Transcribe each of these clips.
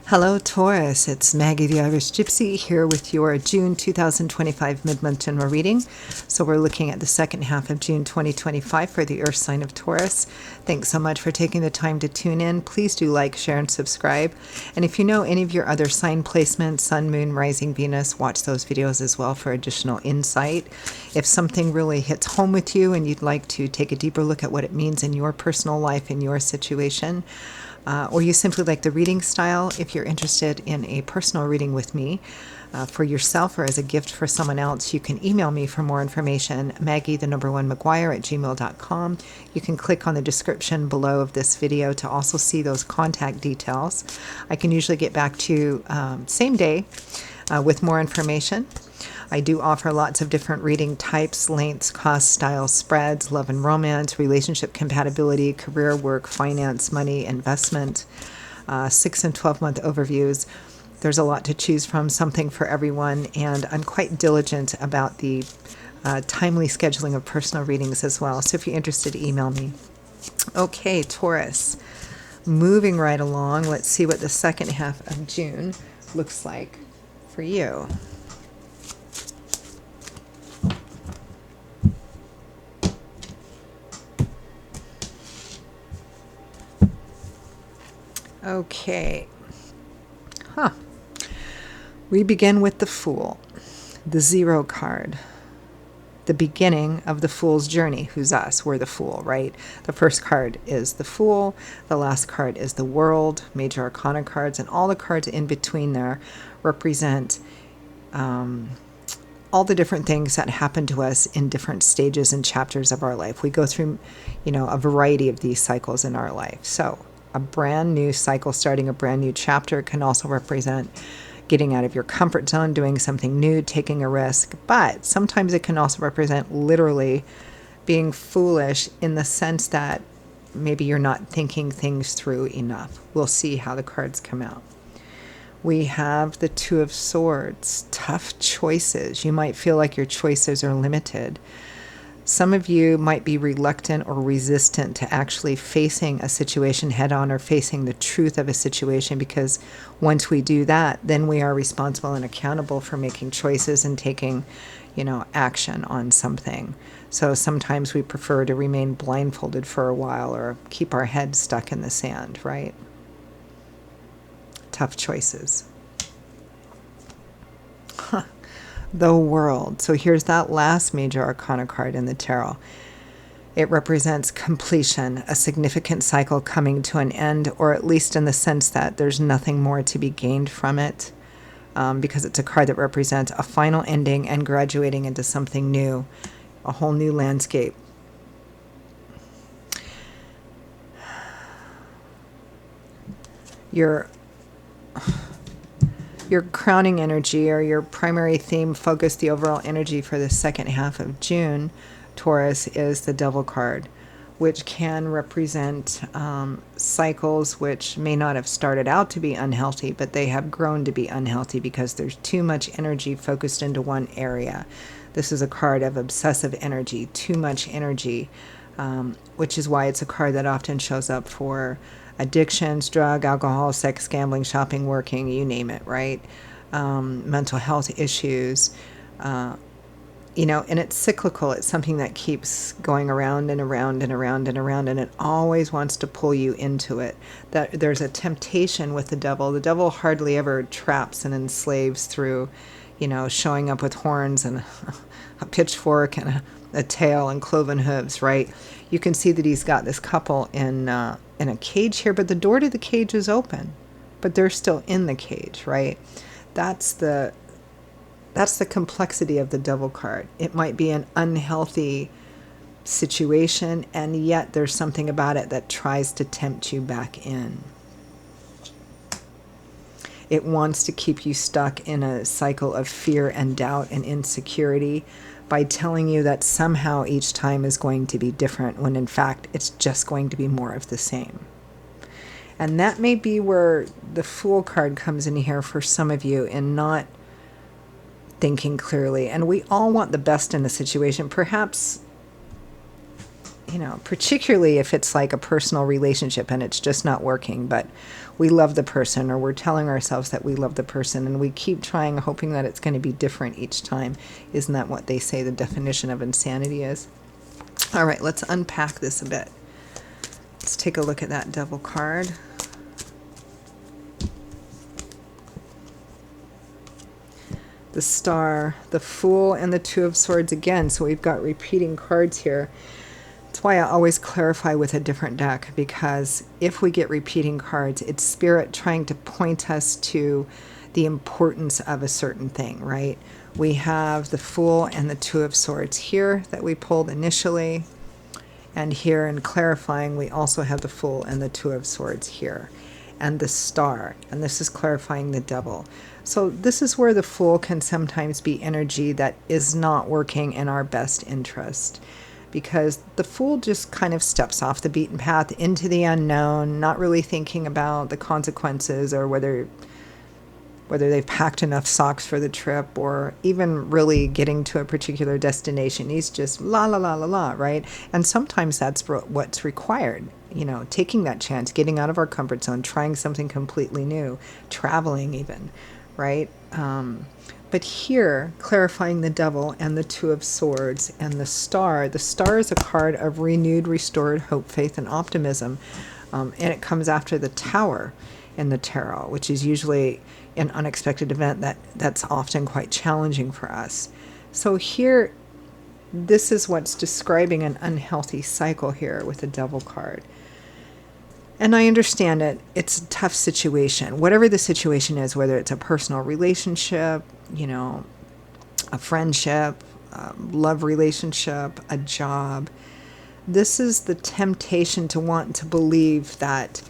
Hello, Taurus. It's Maggie the Irish Gypsy here with your June 2025 mid-month general reading. So we're looking at the second half of June 2025 for the Earth sign of Taurus. Thanks so much for taking the time to tune in. Please do like, share, and subscribe. And if you know any of your other sign placements, Sun, Moon, Rising, Venus, watch those videos as well for additional insight. If something really hits home with you and you'd like to take a deeper look at what it means in your personal life, in your situation, or you simply like the reading style, if you're interested in a personal reading with me for yourself or as a gift for someone else, you can email me for more information, Maggie1McGuire@gmail.com. You can click on the description below of this video to also see those contact details. I can usually get back to you same day with more information. I do offer lots of different reading types, lengths, costs, styles, spreads, love and romance, relationship compatibility, career, work, finance, money, investment, 6 and 12-month overviews. There's a lot to choose from, something for everyone, and I'm quite diligent about the timely scheduling of personal readings as well. So if you're interested, email me. Okay, Taurus. Moving right along, let's see what the second half of June looks like for you. Okay. We begin with the Fool, the Zero card. The beginning of the Fool's journey. Who's us? We're the Fool, right? The first card is the Fool. The last card is the World, Major Arcana cards, and all the cards in between there represent all the different things that happen to us in different stages and chapters of our life. We go through, a variety of these cycles in our life. So a brand new cycle, starting a brand new chapter, can also represent getting out of your comfort zone, doing something new, taking a risk. But sometimes it can also represent literally being foolish in the sense that maybe you're not thinking things through enough. We'll see how the cards come out. We have the Two of Swords, tough choices. You might feel like your choices are limited. Some of you might be reluctant or resistant to actually facing a situation head on or facing the truth of a situation, because once we do that, then we are responsible and accountable for making choices and taking, action on something. So sometimes we prefer to remain blindfolded for a while or keep our heads stuck in the sand, right? Tough choices. The World. So here's that last major arcana card in the tarot. It represents completion, a significant cycle coming to an end, or at least in the sense that there's nothing more to be gained from it, because it's a card that represents a final ending and graduating into something new, a whole new landscape. Your crowning energy, or your primary theme focus, the overall energy for the second half of June, Taurus, is the Devil card, which can represent cycles which may not have started out to be unhealthy, but they have grown to be unhealthy because there's too much energy focused into one area. This is a card of obsessive energy, too much energy, which is why it's a card that often shows up for addictions, drug, alcohol, sex, gambling, shopping, working, you name it, right? Mental health issues, and it's cyclical. It's something that keeps going around and around and around and around, and it always wants to pull you into it. That there's a temptation with the devil. The devil hardly ever traps and enslaves through, showing up with horns and a pitchfork and a tail and cloven hooves, right? You can see that he's got this couple in a cage here, but the door to the cage is open, but they're still in the cage, right? That's the complexity of the Devil card. It might be an unhealthy situation, and yet there's something about it that tries to tempt you back in. It wants to keep you stuck in a cycle of fear and doubt and insecurity by telling you that somehow each time is going to be different, when in fact it's just going to be more of the same. And that may be where the Fool card comes in here for some of you, in not thinking clearly. And we all want the best in a situation. Perhaps, particularly if it's like a personal relationship and it's just not working, but we love the person, or we're telling ourselves that we love the person and we keep trying, hoping that it's going to be different each time. Isn't that what they say the definition of insanity is? All right, let's unpack this a bit. Let's take a look at that Devil card. The Star, the Fool, and the Two of Swords again. So we've got repeating cards here. That's why I always clarify with a different deck, because if we get repeating cards, it's Spirit trying to point us to the importance of a certain thing, right? We have the Fool and the Two of Swords here that we pulled initially. And here in clarifying, we also have the Fool and the Two of Swords here. And the Star, and this is clarifying the Devil. So this is where the Fool can sometimes be energy that is not working in our best interest, because the Fool just kind of steps off the beaten path into the unknown, not really thinking about the consequences or whether they've packed enough socks for the trip, or even really getting to a particular destination. He's just la la la la la, right? And sometimes that's what's required, taking that chance, getting out of our comfort zone, trying something completely new, traveling even, right? But here, clarifying the Devil and the Two of Swords and the Star. The Star is a card of renewed, restored hope, faith, and optimism. And it comes after the Tower in the tarot, which is usually an unexpected event that's often quite challenging for us. So here, this is what's describing an unhealthy cycle here with the Devil card. And I understand it. It's a tough situation. Whatever the situation is, whether it's a personal relationship, a friendship, love relationship, a job, this is the temptation to want to believe that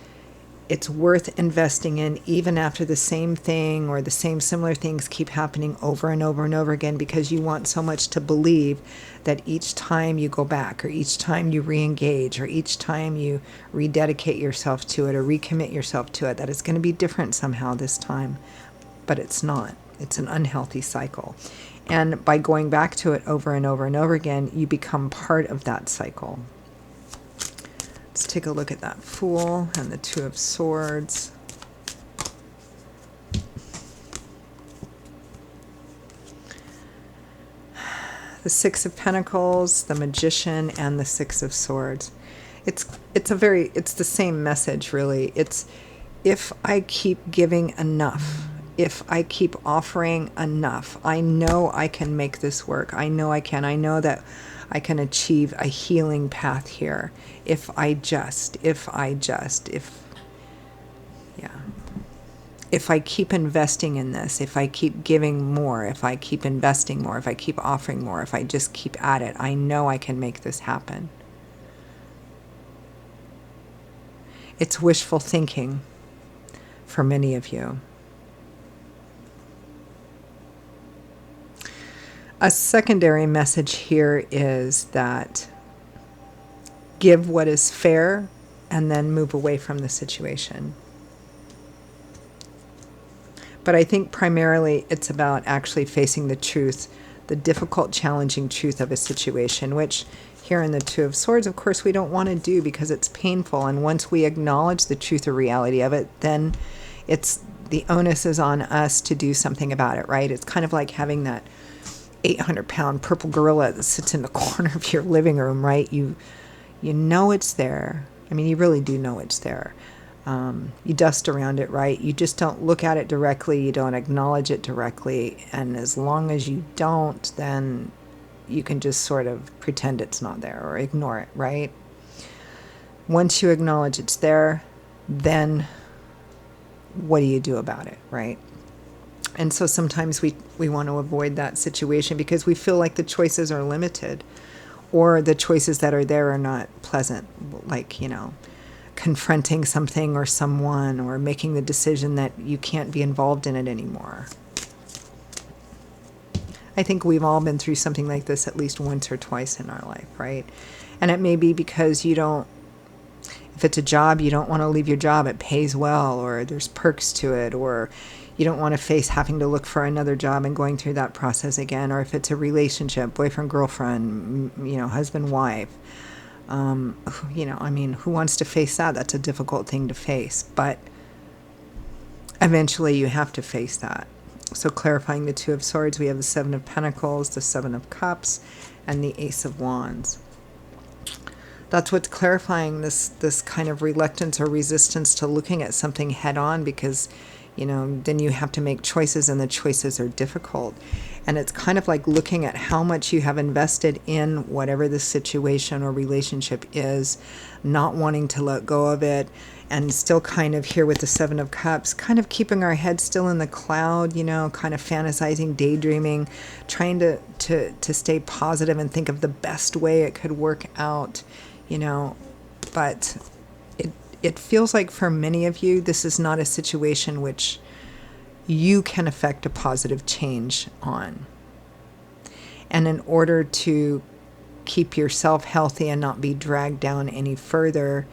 it's worth investing in, even after the same thing or the same similar things keep happening over and over and over again, because you want so much to believe that each time you go back, or each time you re-engage, or each time you rededicate yourself to it or recommit yourself to it, that it's going to be different somehow this time. But it's not. It's an unhealthy cycle. And by going back to it over and over and over again, you become part of that cycle. Let's take a look at that Fool and the Two of Swords. The Six of Pentacles, the Magician, and the Six of Swords. It's the same message, really. It's, if I keep giving enough, if I keep offering enough, I know I can make this work. I know I can. I know that I can achieve a healing path here. If I keep investing in this, if I keep giving more, if I keep investing more, if I keep offering more, if I just keep at it, I know I can make this happen. It's wishful thinking for many of you. A secondary message here is that give what is fair and then move away from the situation. But I think primarily it's about actually facing the truth, the difficult, challenging truth of a situation, which here in the Two of Swords, of course, we don't want to do because it's painful. And once we acknowledge the truth or reality of it, then the onus is on us to do something about it, right? It's kind of like having that 800-pound purple gorilla that sits in the corner of your living room, right? You know it's there. I mean, you really do know it's there. You dust around it, right? You just don't look at it directly. You don't acknowledge it directly. And as long as you don't, then you can just sort of pretend it's not there or ignore it, right? Once you acknowledge it's there, then what do you do about it, right? And so sometimes we want to avoid that situation because we feel like the choices are limited, or the choices that are there are not pleasant, like, confronting something or someone, or making the decision that you can't be involved in it anymore. I think we've all been through something like this at least once or twice in our life, right? And it may be because if it's a job, you don't want to leave your job, it pays well, or there's perks to it, or you don't want to face having to look for another job and going through that process again. Or if it's a relationship, boyfriend, girlfriend, husband, wife, I mean, who wants to face that? That's a difficult thing to face, but eventually you have to face that. So clarifying the Two of Swords, we have the Seven of Pentacles, the Seven of Cups, and the Ace of Wands. That's what's clarifying this kind of reluctance or resistance to looking at something head on, because, then you have to make choices, and the choices are difficult. And it's kind of like looking at how much you have invested in whatever the situation or relationship is, not wanting to let go of it, and still kind of here with the Seven of Cups, kind of keeping our head still in the cloud, kind of fantasizing, daydreaming, trying to stay positive and think of the best way it could work out, but it feels like for many of you, this is not a situation which you can affect a positive change on. And in order to keep yourself healthy and not be dragged down any further,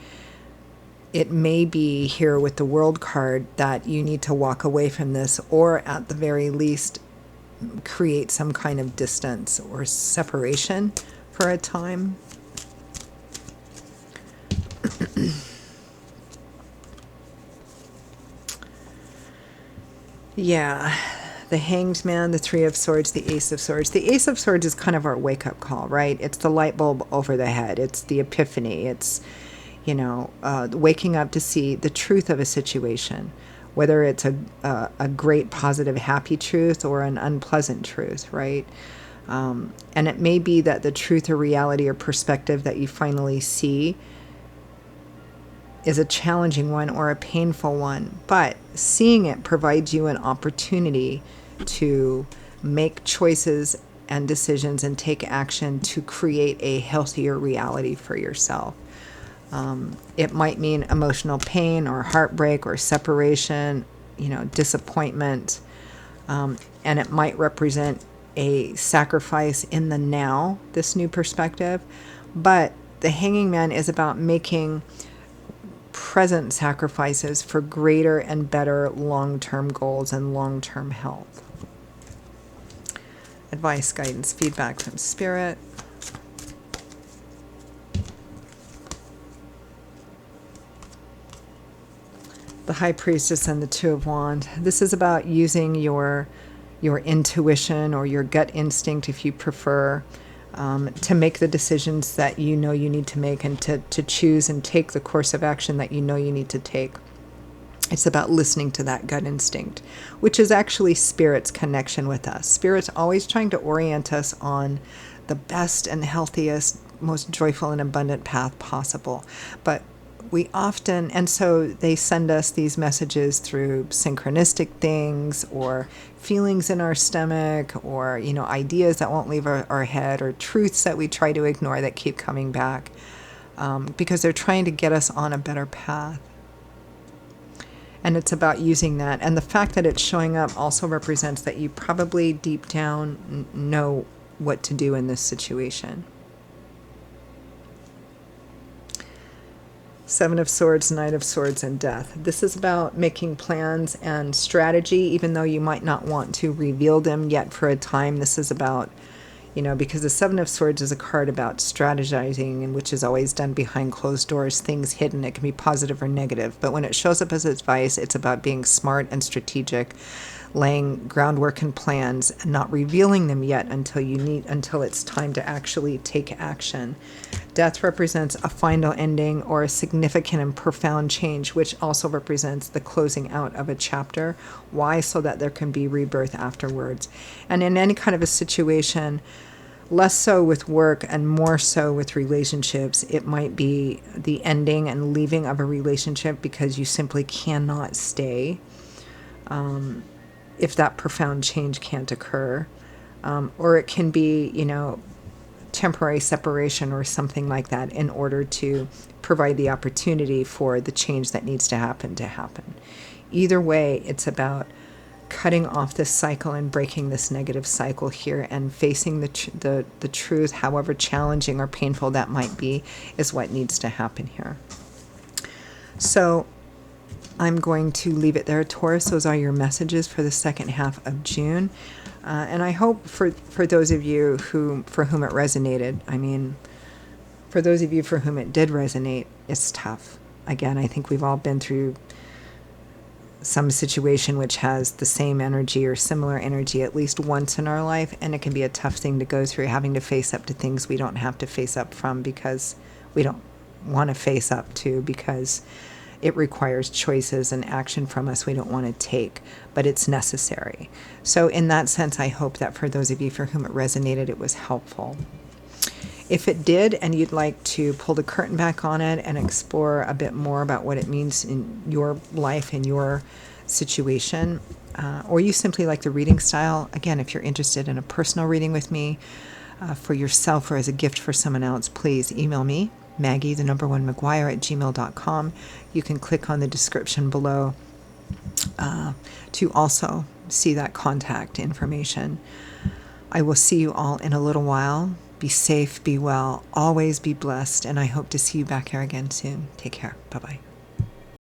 it may be here with the World card that you need to walk away from this, or at the very least create some kind of distance or separation for a time. Yeah, the Hanged Man, the Three of Swords, the Ace of Swords. The Ace of Swords is kind of our wake-up call, right? It's the light bulb over the head. It's the epiphany. It's, waking up to see the truth of a situation, whether it's a great, positive, happy truth or an unpleasant truth, right? And it may be that the truth or reality or perspective that you finally see is a challenging one or a painful one, but seeing it provides you an opportunity to make choices and decisions and take action to create a healthier reality for yourself. It might mean emotional pain or heartbreak or separation, disappointment, and it might represent a sacrifice in the now, this new perspective. But the Hanging Man is about making present sacrifices for greater and better long-term goals and long-term health. Advice, guidance, feedback from Spirit. The High Priestess and the Two of Wands. This is about using your intuition or your gut instinct, if you prefer, to make the decisions that you need to make, and to choose and take the course of action that you need to take. It's about listening to that gut instinct, which is actually Spirit's connection with us. Spirit's always trying to orient us on the best and healthiest, most joyful and abundant path possible. But we often, and so they send us these messages through synchronistic things or feelings in our stomach, or, ideas that won't leave our head, or truths that we try to ignore that keep coming back, because they're trying to get us on a better path. And it's about using that. And the fact that it's showing up also represents that you probably deep down know what to do in this situation. Seven of Swords, Knight of Swords, and Death. This is about making plans and strategy, even though you might not want to reveal them yet for a time. This is about, because the Seven of Swords is a card about strategizing, and which is always done behind closed doors, things hidden. It can be positive or negative. But when it shows up as advice, it's about being smart and strategic, laying groundwork and plans, and not revealing them yet until it's time to actually take action. Death represents a final ending or a significant and profound change, which also represents the closing out of a chapter. Why? So that there can be rebirth afterwards. And in any kind of a situation, less so with work and more so with relationships, it might be the ending and leaving of a relationship because you simply cannot stay. If that profound change can't occur. Or it can be, temporary separation or something like that in order to provide the opportunity for the change that needs to happen. Either way, it's about cutting off this cycle and breaking this negative cycle here, and facing the truth, however challenging or painful that might be, is what needs to happen here. So I'm going to leave it there, Taurus. Those are your messages for the second half of June. And I hope for those of you for whom it resonated, I mean, For those of you for whom it did resonate, it's tough. Again, I think we've all been through some situation which has the same energy or similar energy at least once in our life, and it can be a tough thing to go through, having to face up to things we don't have to face up from because we don't want to face up to, because it requires choices and action from us we don't want to take, but it's necessary. So in that sense, I hope that for those of you for whom it resonated, it was helpful. If it did, and you'd like to pull the curtain back on it and explore a bit more about what it means in your life, in your situation, or you simply like the reading style, again, if you're interested in a personal reading with me for yourself or as a gift for someone else, please email me, Maggie, the number 1 McGuire at gmail.com. You can click on the description below to also see that contact information. I will see you all in a little while. Be safe, be well, always be blessed, and I hope to see you back here again soon. Take care. Bye-bye.